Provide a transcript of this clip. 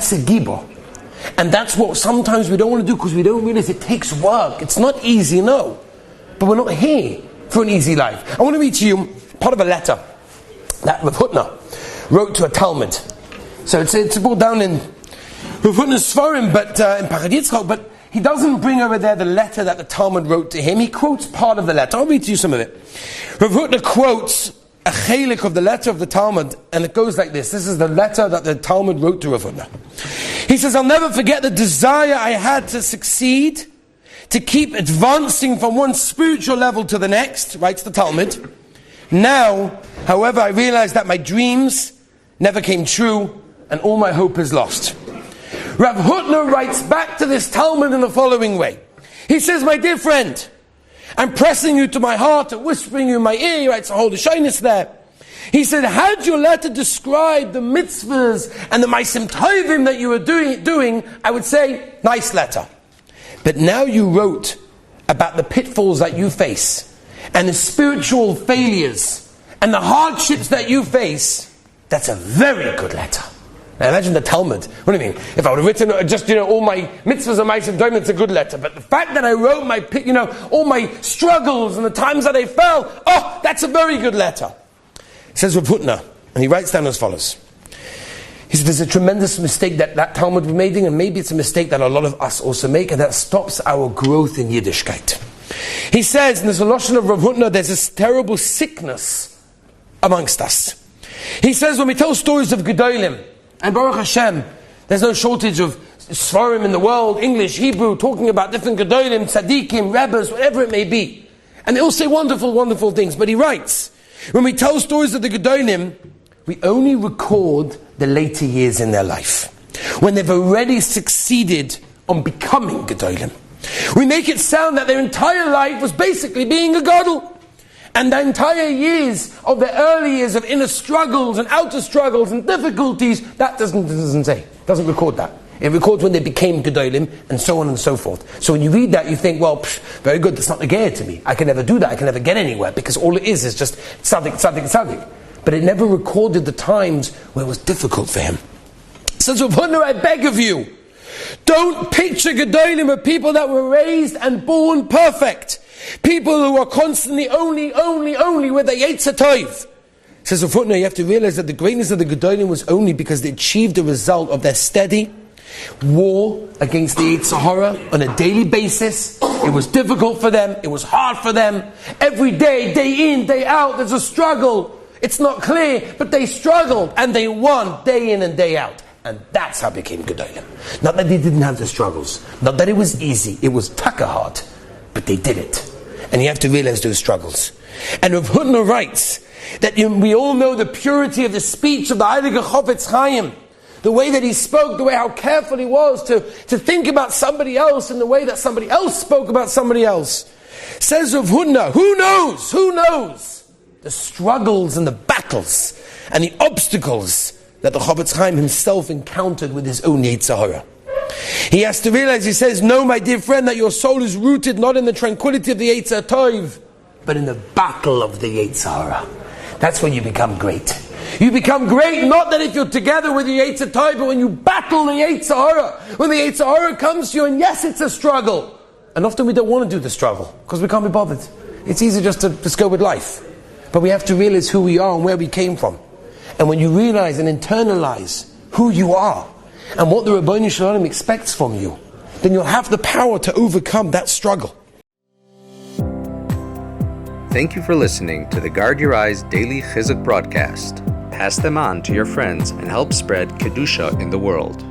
That's a gibor. And that's what sometimes we don't want to do because we don't realize it takes work. It's not easy, no. But we're not here for an easy life. I want to read to you part of a letter that Rav Hutner wrote to a Talmud. So it's brought down in Rav Hutner's Sfarim, but in Pachad Yitzchak, but he doesn't bring over there the letter that the Talmud wrote to him. He quotes part of the letter. I'll read to you some of it. Rav Hutner quotes a chelik of the letter of the Talmud, and it goes like this. This is the letter that the Talmud wrote to Rav Hutner. He says, I'll never forget the desire I had to succeed, to keep advancing from one spiritual level to the next, writes the Talmud. Now, however, I realize that my dreams never came true, and all my hope is lost. Rav Hutner writes back to this Talmud in the following way. He says, my dear friend, I'm pressing you to my heart and whispering you in my ear. He writes a whole shyness there. He said, had your letter described the mitzvahs and the ma'asim tovim that you were doing, I would say, nice letter. But now you wrote about the pitfalls that you face and the spiritual failures and the hardships that you face. That's a very good letter. Now imagine the Talmud. What do you mean? If I would have written just, all my mitzvahs and ma'asim tovim, it's a good letter. But the fact that I wrote all my struggles and the times that I fell, that's a very good letter. Says Rav Hutner, and he writes down as follows. He said, there's a tremendous mistake that Talmud was making, and maybe it's a mistake that a lot of us also make, and that stops our growth in Yiddishkeit. He says, in the solution of Rav Hutner, there's this terrible sickness amongst us. He says, when we tell stories of Gedolim, and Baruch Hashem, there's no shortage of Sfarim in the world, English, Hebrew, talking about different Gedolim, Tzaddikim, Rebbes, whatever it may be. And they all say wonderful, wonderful things. But he writes, when we tell stories of the Gedolim, we only record the later years in their life, when they've already succeeded on becoming Gedolim. We make it sound that their entire life was basically being a Gadol. And the entire years of the early years of inner struggles and outer struggles and difficulties, that doesn't say, doesn't record that. It records when they became Gedolim and so on and so forth. So when you read that, you think, well, very good, that's not Negea to me. I can never do that, I can never get anywhere, because all it is just tzaddik. But it never recorded the times where it was difficult for him. Says Rav Hutner, I beg of you, don't picture Gedolim of people that were raised and born perfect. People who are constantly only with the Yetzer Tov. Says Rav Hutner, you have to realize that the greatness of the Gedolim was only because they achieved the result of their steady war against the Yetzer Hara on a daily basis. It was difficult for them, it was hard for them. Every day, day in, day out, there's a struggle. It's not clear, but they struggled and they won day in and day out. And that's how they became Gedolim. Not that they didn't have the struggles, not that it was easy, it was taka hard, but they did it. And you have to realize those struggles. And Rav Hutner writes that we all know the purity of the speech of the Heilige Chofetz Chaim, the way that he spoke, the way how careful he was to think about somebody else in the way that somebody else spoke about somebody else. Says Rav Hutner, who knows the struggles and the battles and the obstacles that the Chofetz Chaim himself encountered with his own Yetzer Hara. He has to realize, he says, no, my dear friend, that your soul is rooted not in the tranquility of the Yetzer Tov, but in the battle of the Yetzer Hara. That's when you become great. You become great not that if you're together with your Yetzer Tov, but when you battle the Yetzer Hara. When the Yetzer Hara comes to you, and yes, it's a struggle. And often we don't want to do the struggle, because we can't be bothered. It's easy just to go with life. But we have to realize who we are and where we came from. And when you realize and internalize who you are, and what the Rabbi Shalom expects from you, then you'll have the power to overcome that struggle. Thank you for listening to the Guard Your Eyes Daily Chizuk broadcast. Pass them on to your friends and help spread Kedusha in the world.